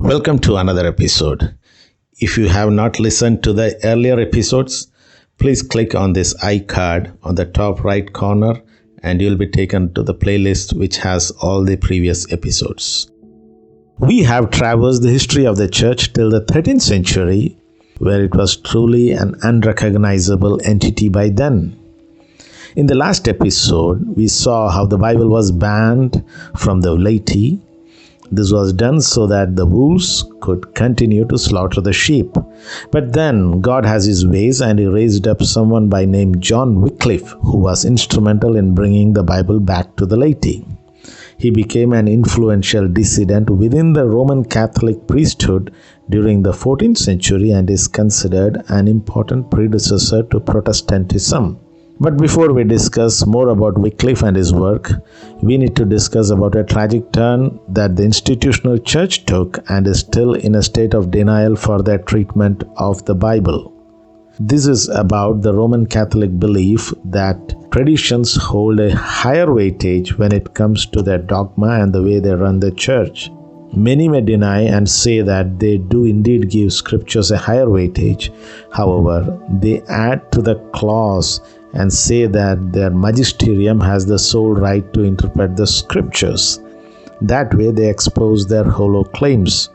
Welcome to another episode. If you have not listened to the earlier episodes, please click on this iCard on the top right corner and you'll be taken to the playlist which has all the previous episodes. We have traversed the history of the church till the 13th century, where it was truly an unrecognizable entity by then. In the last episode, we saw how the Bible was banned from the laity. This was done so that the wolves could continue to slaughter the sheep. But then God has his ways, and he raised up someone by name John Wycliffe, who was instrumental in bringing the Bible back to the laity. He became an influential dissident within the Roman Catholic priesthood during the 14th century and is considered an important predecessor to Protestantism. But before we discuss more about Wycliffe and his work, we need to discuss about a tragic turn that the institutional church took and is still in a state of denial for their treatment of the Bible. This is about the Roman Catholic belief that traditions hold a higher weightage when it comes to their dogma and the way they run the church. Many may deny and say that they do indeed give scriptures a higher weightage. However, they add to the clause and say that their magisterium has the sole right to interpret the scriptures. That way they expose their hollow claims.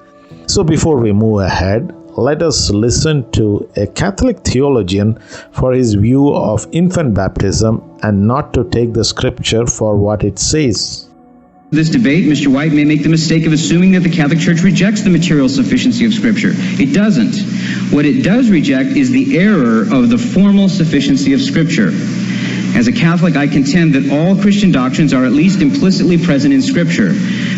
So before we move ahead, let us listen to a Catholic theologian for his view of infant baptism and not to take the scripture for what it says. This debate, Mr. White may make the mistake of assuming that the Catholic Church rejects the material sufficiency of Scripture. It doesn't. What it does reject is the error of the formal sufficiency of Scripture. As a Catholic, I contend that all Christian doctrines are at least implicitly present in Scripture.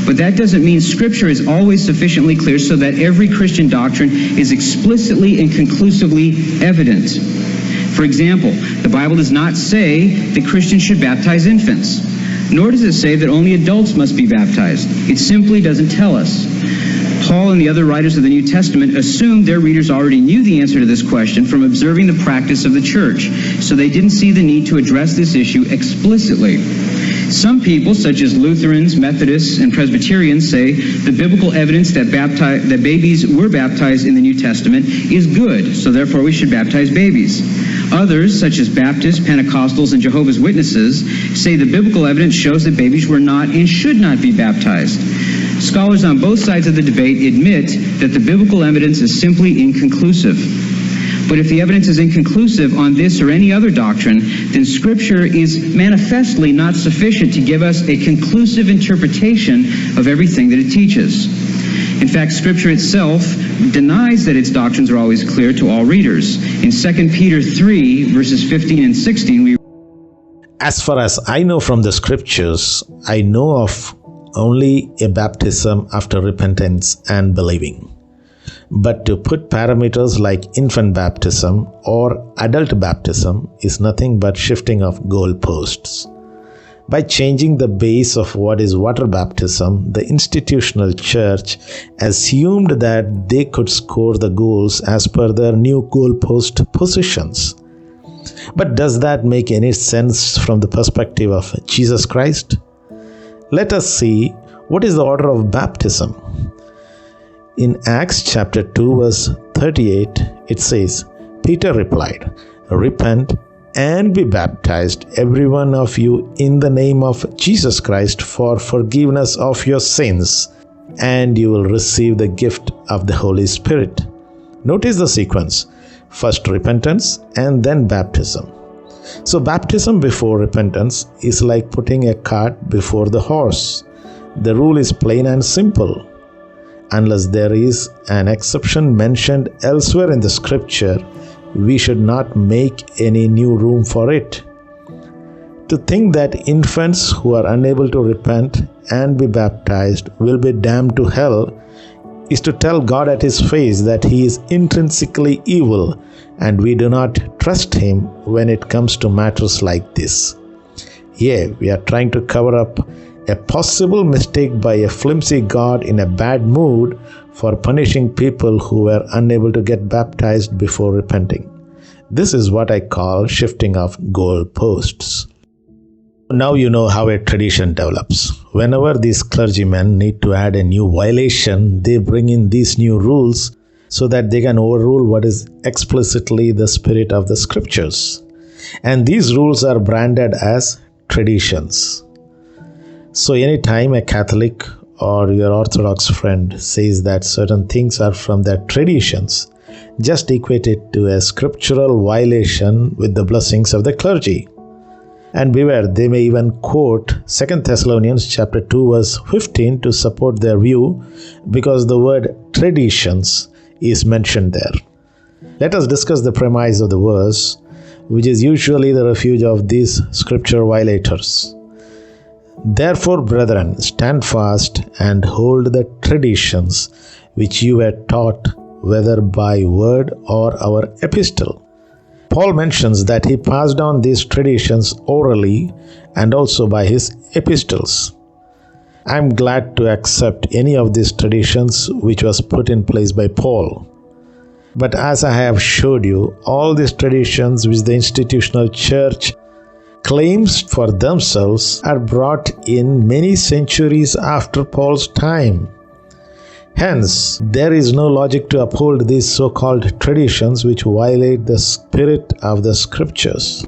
But that doesn't mean Scripture is always sufficiently clear so that every Christian doctrine is explicitly and conclusively evident. For example, the Bible does not say that Christians should baptize infants. Nor does it say that only adults must be baptized. It simply doesn't tell us. Paul and the other writers of the New Testament assumed their readers already knew the answer to this question from observing the practice of the church, so they didn't see the need to address this issue explicitly. Some people, such as Lutherans, Methodists, and Presbyterians, say the biblical evidence that babies were baptized in the New Testament is good, so therefore we should baptize babies. Others, such as Baptists, Pentecostals, and Jehovah's Witnesses, say the biblical evidence shows that babies were not and should not be baptized. Scholars on both sides of the debate admit that the biblical evidence is simply inconclusive. But if the evidence is inconclusive on this or any other doctrine, then Scripture is manifestly not sufficient to give us a conclusive interpretation of everything that it teaches. In fact, Scripture itself denies that its doctrines are always clear to all readers. In 2 Peter 3, verses 15 and 16, we... As far as I know from the scriptures, I know of only a baptism after repentance and believing. But to put parameters like infant baptism or adult baptism is nothing but shifting of goalposts. By changing the base of what is water baptism, the institutional church assumed that they could score the goals as per their new goalpost positions. But does that make any sense from the perspective of Jesus Christ? Let us see what is the order of baptism. In Acts chapter 2 verse 38, it says, Peter replied, "Repent and be baptized, every one of you, in the name of Jesus Christ for forgiveness of your sins, and you will receive the gift of the Holy Spirit." Notice the sequence. First repentance and then baptism. So baptism before repentance is like putting a cart before the horse. The rule is plain and simple. Unless there is an exception mentioned elsewhere in the scripture, we should not make any new room for it. To think that infants who are unable to repent and be baptized will be damned to hell is to tell God at his face that he is intrinsically evil and we do not trust him when it comes to matters like this. Here we are trying to cover up a possible mistake by a flimsy God in a bad mood for punishing people who were unable to get baptized before repenting. This is what I call shifting of goalposts. Now you know how a tradition develops. Whenever these clergymen need to add a new violation, they bring in these new rules so that they can overrule what is explicitly the spirit of the scriptures. And these rules are branded as traditions. So anytime a Catholic or your Orthodox friend says that certain things are from their traditions, just equate it to a scriptural violation with the blessings of the clergy. And beware, they may even quote 2 Thessalonians chapter 2 verse 15 to support their view, because the word traditions is mentioned there. Let us discuss the premise of the verse, which is usually the refuge of these scripture violators. Therefore, brethren, stand fast and hold the traditions which you were taught, whether by word or our epistle. Paul mentions that he passed on these traditions orally and also by his epistles. I am glad to accept any of these traditions which was put in place by Paul. But as I have showed you, all these traditions which the institutional church claims for themselves are brought in many centuries after Paul's time. Hence, there is no logic to uphold these so-called traditions which violate the spirit of the scriptures.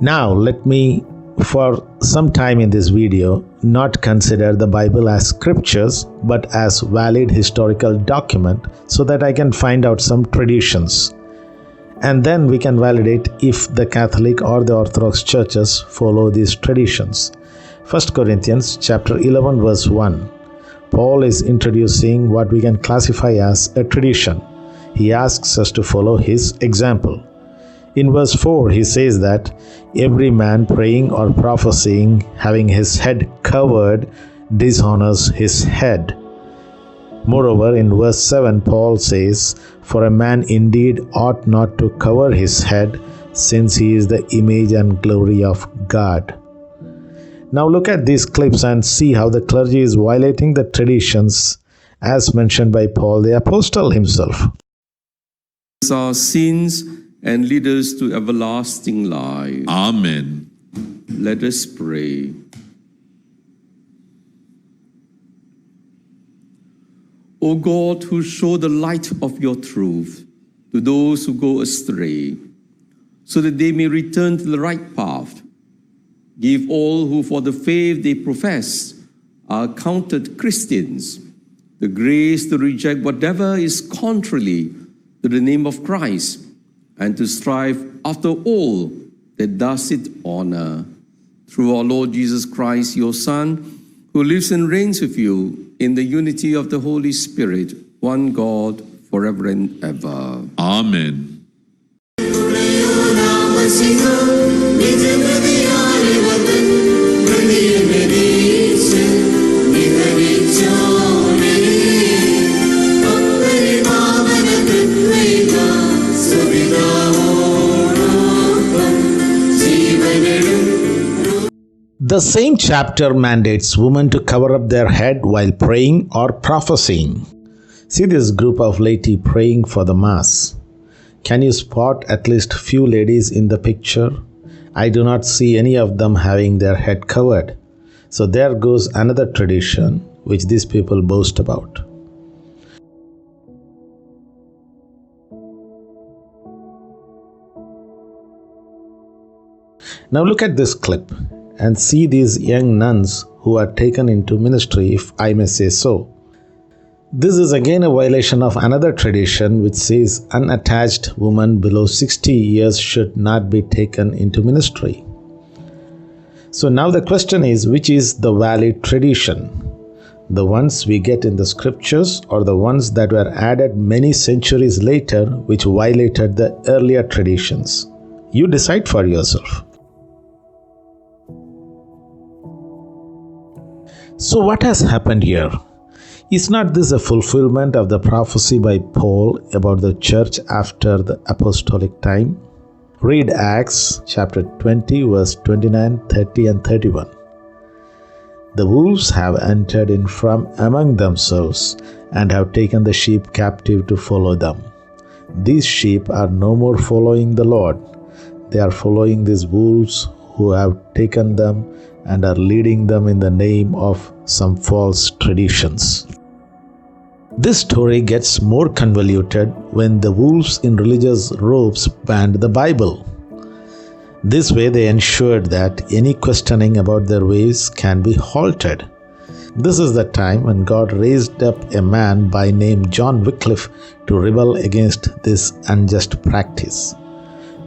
Now, let me, for some time in this video, not consider the Bible as scriptures, but as valid historical document, so that I can find out some traditions. And then we can validate if the Catholic or the Orthodox churches follow these traditions. 1 Corinthians chapter 11 verse 1. Paul is introducing what we can classify as a tradition. He asks us to follow his example. In verse 4, he says that every man praying or prophesying, having his head covered, dishonors his head. Moreover, in verse 7, Paul says, for a man indeed ought not to cover his head, since he is the image and glory of God. Now look at these clips and see how the clergy is violating the traditions as mentioned by Paul the Apostle himself. Our sins and lead us to everlasting life. Amen. Let us pray. O God, who show the light of your truth to those who go astray, so that they may return to the right path, give all who for the faith they profess are counted Christians the grace to reject whatever is contrary to the name of Christ, and to strive after all that does it honor. Through our Lord Jesus Christ, your Son, who lives and reigns with you in the unity of the Holy Spirit, one God, forever and ever. Amen. The same chapter mandates women to cover up their head while praying or prophesying. See this group of laity praying for the Mass. Can you spot at least few ladies in the picture? I do not see any of them having their head covered. So there goes another tradition which these people boast about. Now look at this clip and see these young nuns who are taken into ministry, if I may say so. This is again a violation of another tradition which says unattached women below 60 years should not be taken into ministry. So now the question is, which is the valid tradition? The ones we get in the scriptures, or the ones that were added many centuries later which violated the earlier traditions? You decide for yourself. So what has happened here? Is not this a fulfillment of the prophecy by Paul about the church after the apostolic time? Read Acts chapter 20 verse 29, 30 and 31. The wolves have entered in from among themselves and have taken the sheep captive to follow them. These sheep are no more following the Lord. They are following these wolves who have taken them and are leading them in the name of some false traditions. This story gets more convoluted when the wolves in religious robes banned the Bible. This way they ensured that any questioning about their ways can be halted. This is the time when God raised up a man by name John Wycliffe to rebel against this unjust practice.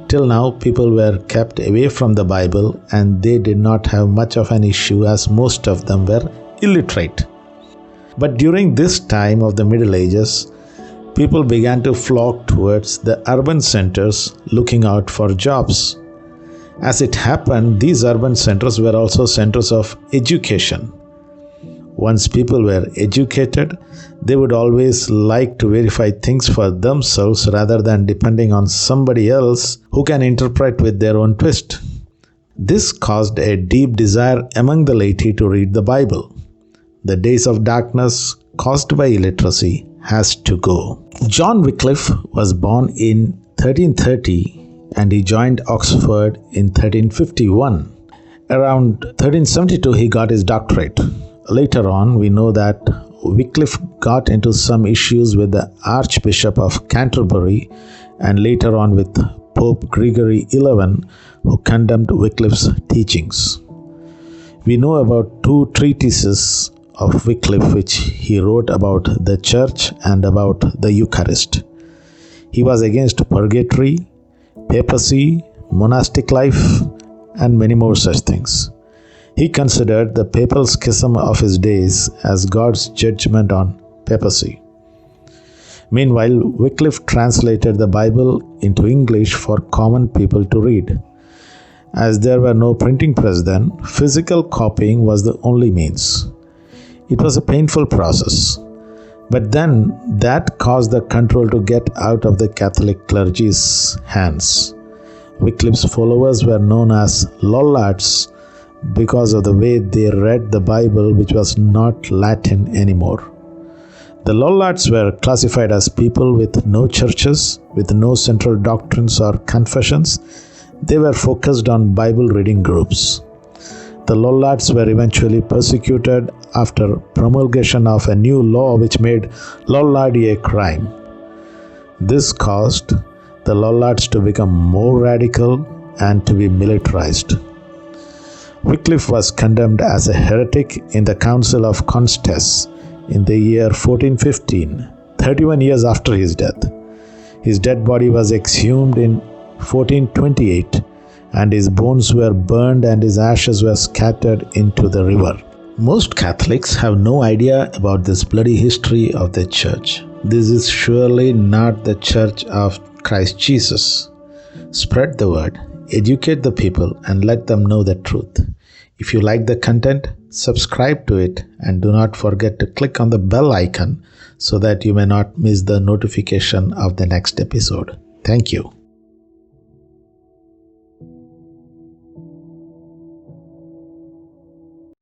Till now, people were kept away from the Bible and they did not have much of an issue as most of them were illiterate. But during this time of the Middle Ages, people began to flock towards the urban centers looking out for jobs. As it happened, these urban centers were also centers of education. Once people were educated, they would always like to verify things for themselves rather than depending on somebody else who can interpret with their own twist. This caused a deep desire among the laity to read the Bible. The days of darkness caused by illiteracy has to go. John Wycliffe was born in 1330 and he joined Oxford in 1351. Around 1372 he got his doctorate. Later on, we know that Wycliffe got into some issues with the Archbishop of Canterbury and later on with Pope Gregory XI, who condemned Wycliffe's teachings. We know about 2 treatises of Wycliffe which he wrote about the church and about the Eucharist. He was against purgatory, papacy, monastic life, and many more such things. He considered the papal schism of his days as God's judgment on papacy. Meanwhile, Wycliffe translated the Bible into English for common people to read. As there were no printing press then, physical copying was the only means. It was a painful process. But then that caused the control to get out of the Catholic clergy's hands. Wycliffe's followers were known as Lollards because of the way they read the Bible, which was not Latin anymore. The Lollards were classified as people with no churches, with no central doctrines or confessions. They were focused on Bible reading groups. The Lollards were eventually persecuted after promulgation of a new law which made Lollardy a crime. This caused the Lollards to become more radical and to be militarized. Wycliffe was condemned as a heretic in the Council of Constance in the year 1415, 31 years after his death. His dead body was exhumed in 1428 and his bones were burned and his ashes were scattered into the river. Most Catholics have no idea about this bloody history of the church. This is surely not the church of Christ Jesus. Spread the word, educate the people, and let them know the truth. If you like the content, subscribe to it and do not forget to click on the bell icon so that you may not miss the notification of the next episode. Thank you.